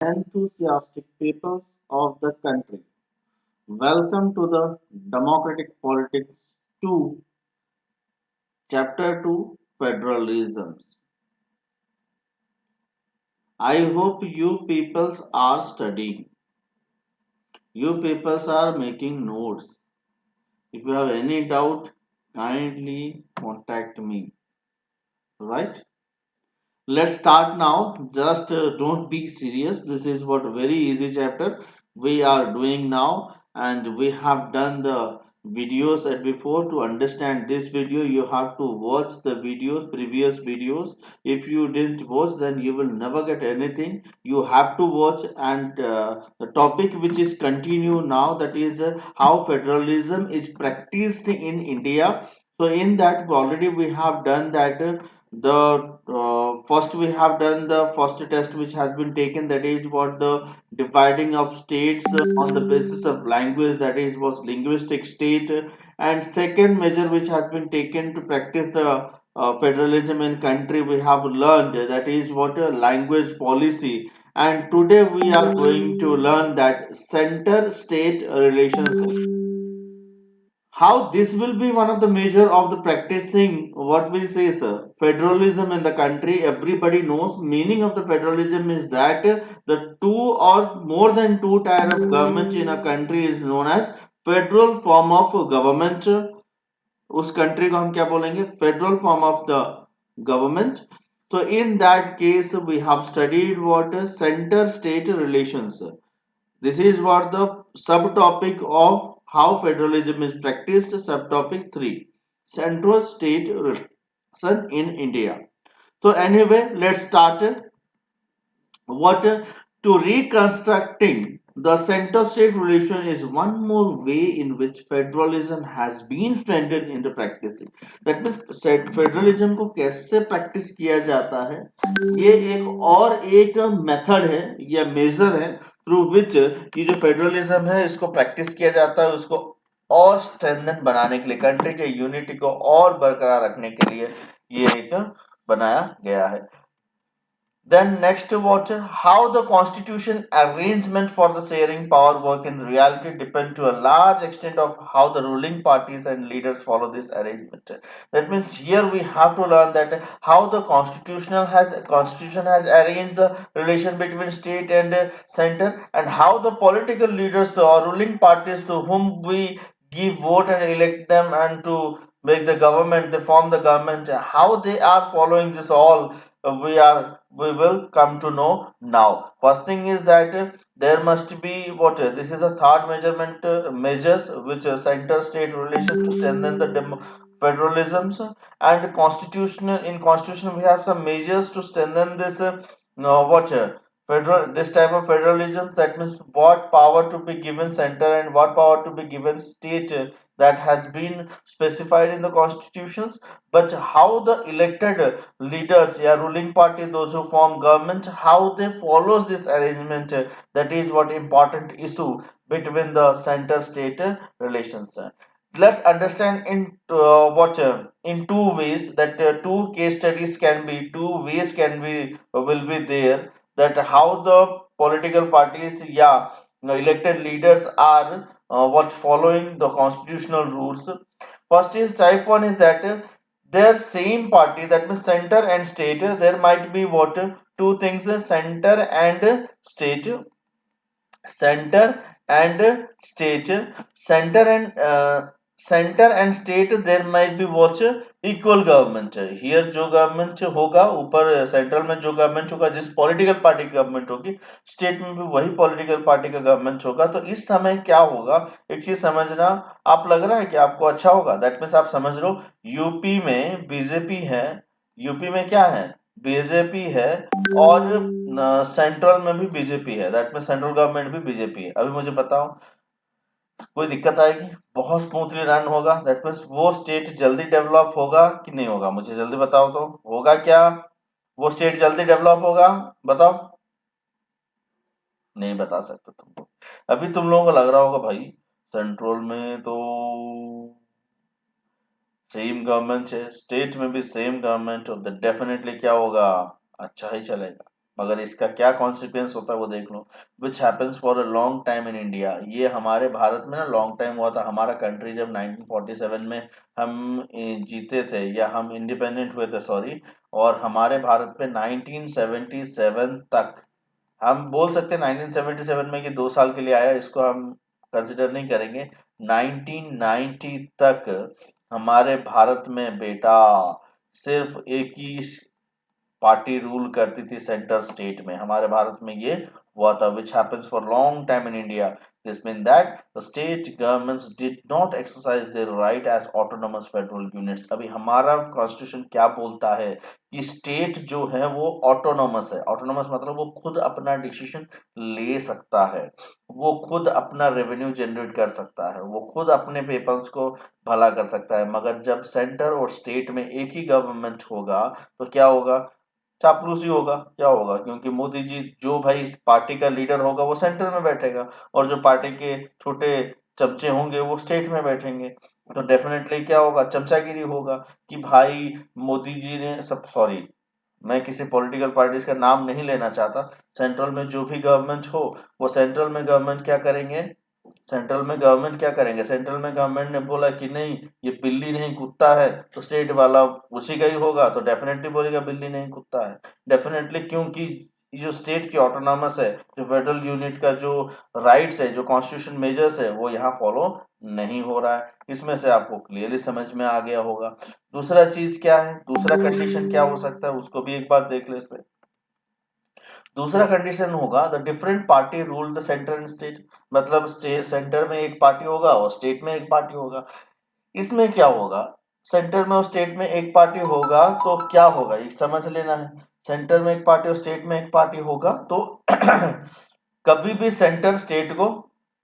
enthusiastic peoples of the country. Welcome to the Democratic Politics 2, Chapter 2, Federalisms. I hope you peoples are studying. You peoples are making notes. If you have any doubt, kindly contact me. Right? Let's start now. Just don't be serious. This is what very easy chapter we are doing now, and we have done the videos at before. To understand this video, you have to watch the videos, previous videos. If you didn't watch, then you will never get anything. You have to watch, and the topic which is continue now, that is how federalism is practiced in India. So in that already we have done that. The first we have done the first test which has been taken, that is what the dividing of states on the basis of language, that is was linguistic state. And second measure which has been taken to practice the federalism in country, we have learned that is what a language policy. And today we are going to learn that center state relations, how this will be one of the measure of the practicing what we say sir federalism in the country. Everybody knows meaning of the federalism is that the two or more than two tier of government in a country is known as federal form of government. उस country को हम क्या बोलेंगे federal form of the government. So in that case we have studied what center state relations. This is what the subtopic of how federalism is practiced. Subtopic 3, central state relation in India. So anyway, let's start. What to reconstructing the center state relation is one more way in which federalism has been strengthened in the practice. That means federalism को कैसे practice किया जाता है, ये एक और एक method है या मेजर है थ्रू विच ये जो फेडरलिज्म है इसको प्रैक्टिस किया जाता है, उसको और स्ट्रेंथन बनाने के लिए, कंट्री के यूनिटी को और बरकरार रखने के लिए ये एक बनाया गया है. Then next what how the constitution arrangement for the sharing power work in reality depend to a large extent of how the ruling parties and leaders follow this arrangement. That means here we have to learn that how the constitution has arranged the relation between state and center, and how the political leaders or ruling parties to whom we give vote and elect them and to make the government, they form the government, how they are following this all, we will come to know now. First thing is that there must be what this is a third measurement measures which center state relation to strengthen the federalisms. And constitutional, in constitution we have some measures to strengthen this what federal, this type of federalism. That means what power to be given center and what power to be given state, that has been specified in the constitutions. But how the elected leaders, yeah, ruling party, those who form government, how they follows this arrangement, that is what important issue between the center state relations. Let's understand in what in two ways, that two case studies can be, two ways can be will be there, that how the political parties, yeah, elected leaders are what following the constitutional rules. First is type 1 is that their same party, that means center and state, there might be what two things, center and state, center and state, center and center and state, there might be what equal government है. Here जो government होगा ऊपर central में, जो government होगा जिस political party की government होगी, स्टेट में भी वही पॉलिटिकल पार्टी का गवर्नमेंट होगा. तो इस समय क्या होगा, एक चीज समझना. आप लग रहा है कि आपको अच्छा होगा, दैट मीन्स आप समझ लो यूपी में बीजेपी है, यूपी में क्या है बीजेपी है, और सेंट्रल में भी बीजेपी है, दैट मीन्स सेंट्रल गवर्नमेंट भी बीजेपी है. अभी मुझे बताओ कोई दिक्कत आएगी, बहुत स्मूथली रन होगा, दैट मीन्स वो स्टेट जल्दी डेवलप होगा कि नहीं होगा, मुझे जल्दी बताओ तो होगा क्या, वो स्टेट जल्दी डेवलप होगा, बताओ. नहीं बता सकते तुमको. अभी तुम लोगों को लग रहा होगा भाई सेंट्रल में तो सेम गवर्नमेंट है, स्टेट में भी सेम गवर्नमेंट हो, तो डेफिनेटली क्या होगा, अच्छा ही चलेगा. मगर इसका क्या कॉन्सिक्वेंस होता है वो देख लो। Which happens for a long time in India, ये हमारे भारत में ना लॉन्ग टाइम हुआ था। हमारा कंट्री जब 1947 में हम जीते थे या हम इंडिपेंडेंट हुए थे, सॉरी, और हमारे भारत पे 1977 तक, हम बोल सकते हैं 1977 में कि 2 साल के लिए आया, इसको हम कंसिडर नहीं करेंगे। 1990 तक हमारे भारत में बेटा सिर्फ एक ही पार्टी रूल करती थी सेंटर स्टेट में, हमारे भारत में ये हुआ था। Which happens for long time in India, this mean that the state governments did not exercise their right as autonomous federal units. अभी हमारा कॉन्स्टिट्यूशन क्या बोलता है कि स्टेट जो है वो ऑटोनोमस है। ऑटोनोमस मतलब वो खुद अपना डिसीजन ले सकता है, वो खुद अपना रेवेन्यू जनरेट कर सकता है, वो खुद अपने पीपल्स को भला कर सकता है। मगर जब सेंटर और स्टेट में एक ही गवर्नमेंट होगा तो क्या होगा, चापलूसी होगा। क्या होगा, क्योंकि मोदी जी जो भाई इस पार्टी का लीडर होगा वो सेंटर में बैठेगा, और जो पार्टी के छोटे चमचे होंगे वो स्टेट में बैठेंगे। तो डेफिनेटली क्या होगा, चमचागिरी होगा कि भाई मोदी जी ने सब, सॉरी मैं किसी पॉलिटिकल पार्टीज का नाम नहीं लेना चाहता, सेंट्रल में जो भी गवर्नमेंट हो, वो सेंट्रल में गवर्नमेंट क्या करेंगे, सेंट्रल में गवर्नमेंट ने बोला कि नहीं ये बिल्ली नहीं कुत्ता है, तो स्टेट वाला उसी का ही होगा, तो डेफिनेटली बोलेगा बिल्ली नहीं कुत्ता है। डेफिनेटली, क्योंकि जो स्टेट की ऑटोनॉमस है, जो फेडरल यूनिट का जो राइट्स है, जो कॉन्स्टिट्यूशन मेजर्स है, वो यहाँ फॉलो नहीं हो रहा है। इसमें से आपको क्लियरली समझ में आ गया होगा। दूसरा चीज क्या है, दूसरा कंडीशन क्या हो सकता है, उसको भी एक बार देख लेते हैं। दूसरा कंडीशन होगा the different party rule the centre and state, मतलब स्टेट सेंटर में एक पार्टी होगा और स्टेट में एक पार्टी होगा। इसमें क्या होगा, सेंटर में और स्टेट में एक पार्टी होगा तो क्या होगा ये समझ लेना है। सेंटर में एक पार्टी और स्टेट में एक पार्टी होगा तो कभी भी सेंटर स्टेट को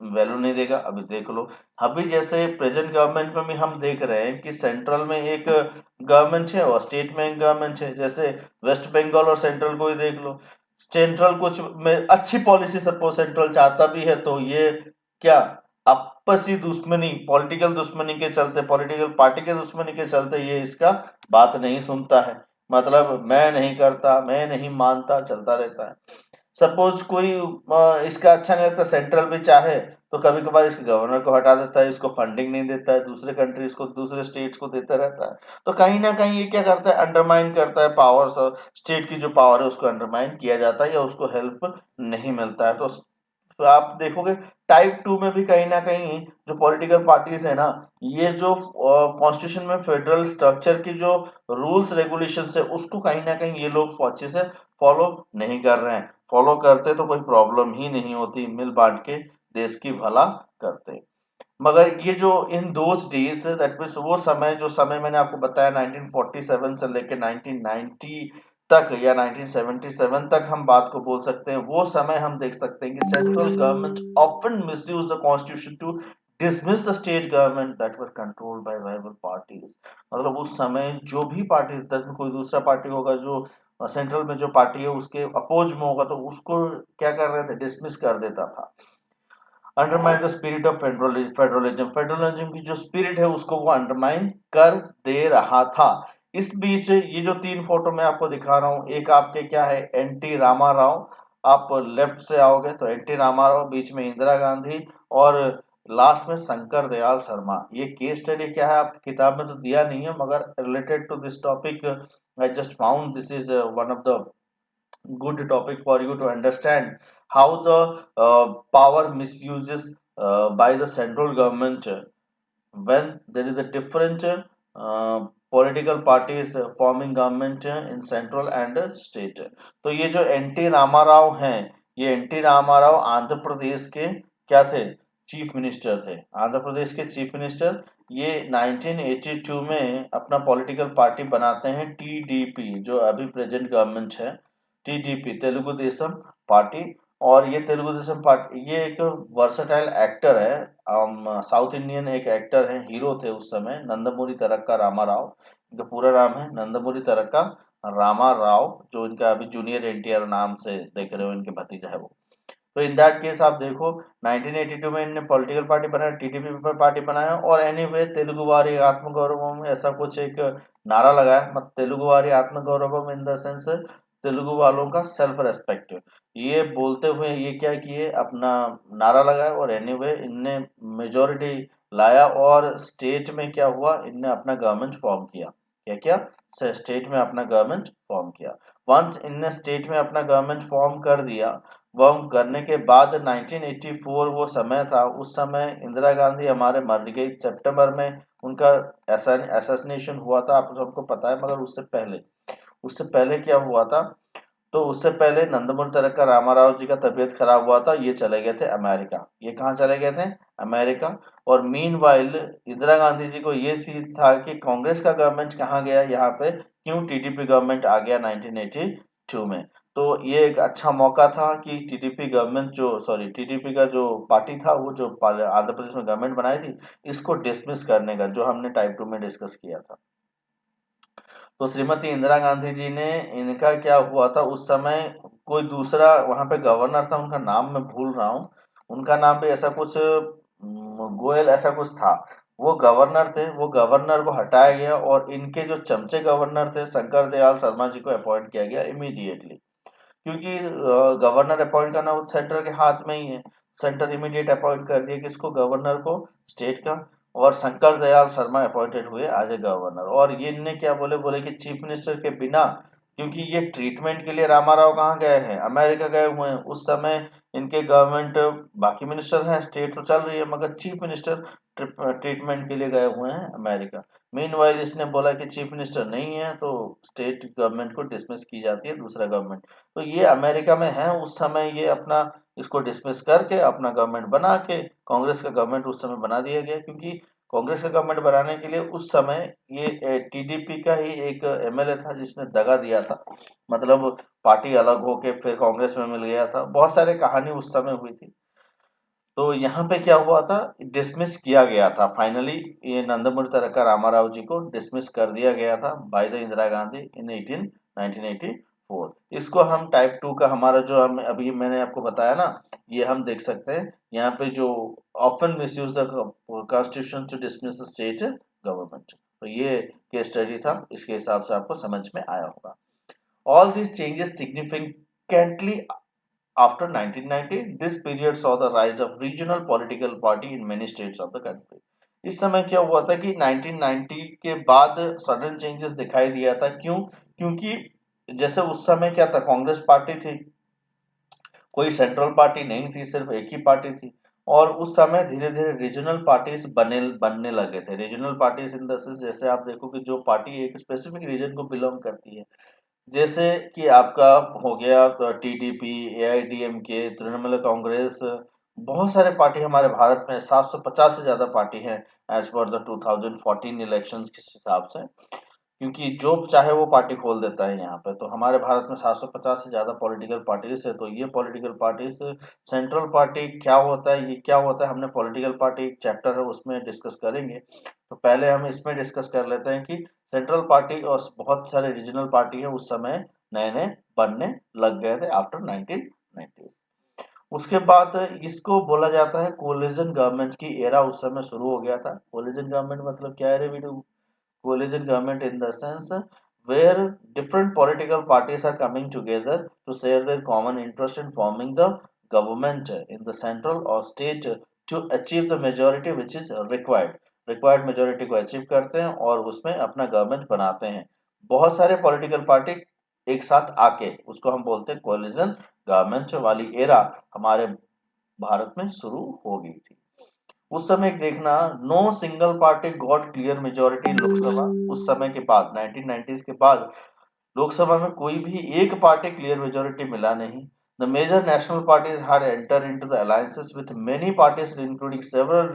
वैल्यू नहीं देगा। अभी देख लो, अभी जैसे प्रेजेंट गवर्नमेंट में भी हम देख रहे हैं कि सेंट्रल में एक गवर्नमेंट है और स्टेट में एक गवर्नमेंट है। जैसे वेस्ट बंगाल और सेंट्रल को ही देख लो, सेंट्रल कुछ में अच्छी पॉलिसी सपोज सेंट्रल चाहता भी है तो ये क्या, आपसी दुश्मनी, पॉलिटिकल दुश्मनी के चलते, पॉलिटिकल पार्टी के दुश्मनी के चलते ये इसका बात नहीं सुनता है। मतलब मैं नहीं करता, मैं नहीं मानता, चलता रहता है। सपोज कोई इसका अच्छा नहीं लगता, सेंट्रल भी चाहे तो कभी कभार इसके गवर्नर को हटा देता है, इसको फंडिंग नहीं देता है, दूसरे कंट्रीज को, दूसरे स्टेट्स को देता रहता है। तो कहीं ना कहीं ये क्या करता है, अंडरमाइन करता है पावर्स, और स्टेट की जो पावर है उसको अंडरमाइन किया जाता है या उसको हेल्प नहीं मिलता है। तो आप देखोगे टाइप 2 में भी कहीं ना कहीं जो पॉलिटिकल पार्टीज है ना, ये जो कॉन्स्टिट्यूशन में फेडरल स्ट्रक्चर की जो रूल्स रेगुलेशन है उसको कहीं ना कहीं ये लोग अच्छे से फॉलो नहीं कर रहे हैं। फॉलो करते तो कोई प्रॉब्लम ही नहीं होती, मिल बांट के देश की भला करते। मगर ये जो in those days, that means वो समय, जो समय मैंने आपको बताया 1947 से लेकर 1990 तक या 1977 तक हम बात को बोल सकते हैं, वो समय हम देख सकते हैं कि central government often misuse the constitution to dismiss the state government that were controlled by rival parties। मतलब उस समय जो भी पार्टी, कोई दूसरा पार्टी होगा जो सेंट्रल में जो पार्टी है उसके अपोज में होगा तो उसको क्या कर रहे थे, डिसमिस कर देता था। Undermine the spirit of federalism, federalism की जो स्पिरिट है उसको वो अंडरमाइन कर दे रहा था। इस बीच ये जो 3 फोटो मैं आपको दिखा रहा हूँ, एक आपके क्या है, एनटी रामा राव, आप लेफ्ट से आओगे तो एनटी रामा राव, बीच में इंदिरा गांधी, और लास्ट में शंकर दयाल शर्मा। ये केस स्टडी क्या है, आपकी किताब में तो दिया नहीं है, मगर related to this topic I just found this is one of the good topic for you to understand how the power misuses by the central government when there is a different political parties forming government in central and state। तो ये जो n t Rama Rao हैं, ये n t Rama Rao Andhra Pradesh के क्या थे, chief minister थे, आंध्र प्रदेश के चीफ मिनिस्टर। ये 1982 में अपना पॉलिटिकल पार्टी बनाते हैं टीडीपी, जो अभी प्रेजेंट गवर्नमेंट है, टीडीपी तेलुगु देशम पार्टी। और ये तेलुगु देशम पार्टी, ये एक वर्सटाइल एक्टर है, साउथ इंडियन एक एक्टर है, हीरो थे उस समय, नंदमूरी तरक्का रामाराव, इनका पूरा नाम है नंदमूरी तरक्का रामा राव, जो इनका अभी जूनियर एनटीआर नाम से देख रहे हो, इनके भतीजा है वो। तो इन दैट केस आप देखो 1982 में इन्होंने पॉलिटिकल पार्टी बनाया, टीडीपी पर पार्टी बनाया, और एनीवे तेलुगु वारी आत्मगौरवम ऐसा कुछ एक नारा लगाया, मतलब तेलुगु वारी आत्मगौरवम इन द सेंस तेलुगु वालों का सेल्फ रेस्पेक्ट, ये बोलते हुए ये क्या किए, अपना नारा लगाया और एनीवे इनने मेजोरिटी लाया और स्टेट में क्या हुआ, इनने अपना गवर्नमेंट फॉर्म किया। क्या क्या, स्टेट में अपना गवर्नमेंट फॉर्म किया। वंस इनने स्टेट में अपना गवर्नमेंट फॉर्म कर दिया, फॉर्म करने के बाद 1984 वो समय था, उस समय इंदिरा गांधी हमारे मर गई, सितंबर में उनका असैसिनेशन हुआ था, आप सबको पता है। मगर उससे पहले क्या हुआ था, तो उससे पहले नंदमूरि तारका रामाराव जी का तबीयत खराब हुआ था, ये चले गए थे अमेरिका। ये कहाँ चले गए थे, अमेरिका। और मीनवाइल इंदिरा गांधी जी को ये चीज था कि कांग्रेस का गवर्नमेंट कहाँ गया यहाँ पे, क्यों टीडीपी गवर्नमेंट आ गया 1982 में। तो ये एक अच्छा मौका था कि टीडीपी गवर्नमेंट जो, सॉरी, टीडीपी का जो पार्टी था, वो जो आंध्र प्रदेश में गवर्नमेंट बनाई थी, इसको डिसमिस करने का, जो हमने टाइप 2 में डिस्कस किया था। तो श्रीमती इंदिरा गांधी जी ने, इनका क्या हुआ था उस समय, कोई दूसरा वहां पे गवर्नर था, उनका नाम मैं भूल रहा हूँ, उनका नाम भी ऐसा कुछ गोयल ऐसा कुछ था, वो गवर्नर थे। वो गवर्नर को हटाया गया और इनके जो चमचे गवर्नर थे शंकर दयाल शर्मा जी को अपॉइंट किया गया इमीडिएटली, क्योंकि गवर्नर अपॉइंट करना वो सेंटर के हाथ में ही है। सेंटर इमीडिएट अपॉइंट कर दिया किसको, गवर्नर को, स्टेट का। और शंकर दयाल शर्मा अपॉइंटेड हुए एज ए गवर्नर। और ये इनने क्या बोले, बोले कि चीफ मिनिस्टर के बिना, क्योंकि ये ट्रीटमेंट के लिए रामाराव कहाँ गए हैं, अमेरिका गए हुए हैं उस समय। इनके गवर्नमेंट, बाकी मिनिस्टर हैं, स्टेट तो चल रही है, मगर चीफ मिनिस्टर ट्रीटमेंट के लिए गए हुए हैं अमेरिका। मीनवाइल इसने बोला कि चीफ मिनिस्टर नहीं है, तो स्टेट गवर्नमेंट को डिसमिस की जाती है, दूसरा गवर्नमेंट। तो ये अमेरिका में है उस समय, ये अपना इसको डिसमिस करके अपना गवर्नमेंट बना के, कांग्रेस का गवर्नमेंट उस समय बना दिया गया। क्योंकि कांग्रेस का गवर्नमेंट बनाने के लिए उस समय ये टीडीपी का ही एक एमएलए था जिसने दगा दिया था, मतलब पार्टी अलग होके फिर कांग्रेस में मिल गया था, बहुत सारे कहानी उस समय हुई थी। तो यहाँ पे क्या हुआ था, डिसमिस किया गया था फाइनली, ये नंदमूरि तारका रामाराव जी को डिसमिस कर दिया गया था बाय द इंदिरा गांधी इन 1984। इसको हम टाइप 2 का हमारा जो हम अभी मैंने आपको बताया ना, ये हम देख सकते हैं यहाँ पे, जो often misuse the constitution to dismiss the state government. तो ये केस स्टडी था, इसके हिसाब से आपको समझ में आया होगा। All these changes significantly after 1990, this period saw the rise of regional political party in many states of the country. इस समय क्या हुआ था कि 1990 के बाद सडन चेंजेस दिखाई दिया था। क्यों, क्योंकि जैसे उस समय क्या था, कांग्रेस पार्टी थी, कोई सेंट्रल पार्टी नहीं थी, सिर्फ एक ही पार्टी थी। और उस समय धीरे धीरे रीजनल पार्टीज बनने लगे थे। Regional parties in the sense, जैसे आप देखो कि जो पार्टी एक स्पेसिफिक रीजन को बिलोंग करती है, जैसे कि आपका हो गया टीडीपी, एआईडीएमके, तृणमूल कांग्रेस, बहुत सारे पार्टी हमारे भारत में, 750 से ज्यादा पार्टी हैं एज पर द 2014 इलेक्शंस के हिसाब से। क्योंकि जो चाहे वो पार्टी खोल देता है यहाँ पे, तो हमारे भारत में 750 से ज्यादा पॉलिटिकल पार्टीज है। तो ये पॉलिटिकल पार्टीज, सेंट्रल पार्टी क्या होता है, ये क्या होता है, हमने पॉलिटिकल पार्टी एक चैप्टर है उसमें डिस्कस करेंगे। तो पहले हम इसमें डिस्कस कर लेते हैं कि सेंट्रल पार्टी और बहुत सारे रीजनल पार्टी है उस समय नए नए बनने लग गए थे आफ्टर 1990। उसके बाद इसको बोला जाता है कोलिजन गवर्नमेंट की एरा, उस समय शुरू हो गया था। कोलिजन गवर्नमेंट मतलब क्या है रे video, coalition government in the sense where different political parties are coming together to share their common interest in forming the government in the central or state to achieve the majority which is required majority को achieve करते हैं और उसमें अपना government बनाते हैं। बहुत सारे पॉलिटिकल पार्टी एक साथ आके, उसको हम बोलते हैं कोलिजन गवर्नमेंट वाली एरा हमारे भारत में शुरू हो गई थी। उस समय देखना, no single party got clear majority in Lok Sabha. उस समय के बाद 1990s के बाद लोकसभा में कोई भी एक पार्टी क्लियर मेजोरिटी मिला नहीं। The major national parties had entered into the alliances with many parties including several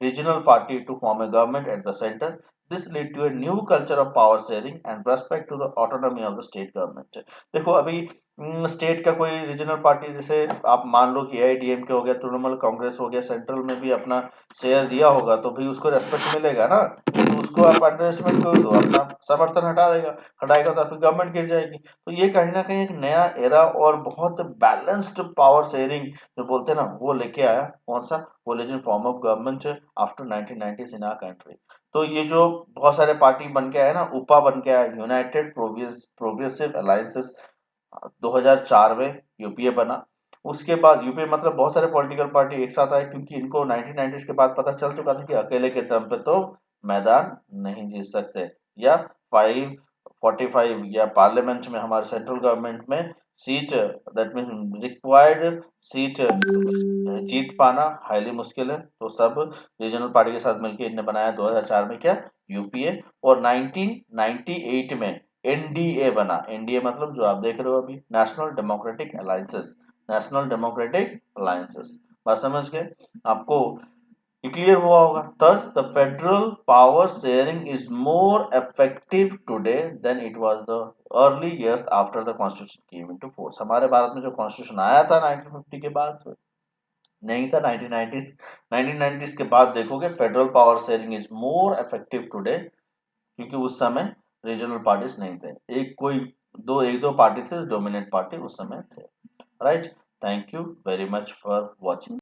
regional party to form a government at the center. This led to a new culture of power sharing and respect to the autonomy of the state government. देखो अभी state का कोई regional party, जैसे आप मान लो कि AIADMK हो गया, तृणमूल कांग्रेस हो गया, सेंट्रल में भी अपना शेयर दिया होगा, तो भी उसको रेस्पेक्ट मिलेगा ना। उसको आप अंडर एस्टिमेट करो तो अपना समर्थन हटाएगा तो आपकी गवर्नमेंट गिर जाएगी। तो ये कहीं ना कहीं एक नया एरा और बहुत बैलेंस्ड पावर शेयरिंग जो बोलते हैं ना वो लेके आया। कौन सा? Coalition form of government after 1990s in our country. तो ये जो बहुत सारे पार्टी बन के आए ना, उपा बन के आया, यूनाइटेड प्रोग्रेसिव अलायंसेस, 2004 में यूपीए बना। उसके बाद यूपीए मतलब बहुत सारे पॉलिटिकल पार्टी एक साथ आए, क्योंकि इनको 1990s के बाद पता चल चुका था कि अकेले के दम पे तो मैदान नहीं जीत सकते, या 545 या पार्लियामेंट में हमारे सेंट्रल गवर्नमेंट में seat, that mean required seat जीत पाना हाईली मुश्किल है। तो सब रीजनल पार्टी के साथ मिलकर इनने बनाया 2004 में क्या? यूपीए। और 1998 में एनडीए बना। एनडीए मतलब जो आप देख रहे हो अभी, national democratic alliances, national democratic alliances. बात समझ गए? आपको क्लियर हुआ होगा। Thus, the federal power sharing is more effective today than it was the early years after the constitution came into force। हमारे भारत में जो कॉन्स्टिट्यूशन आया था 1950 के बाद से नहीं था। 1990s के बाद देखोगे federal power sharing is more effective today, क्योंकि उस समय रीजनल पार्टीज नहीं थे। एक दो पार्टी थे, डोमिनेंट पार्टी उस समय थे। Right. Thank you very much for watching.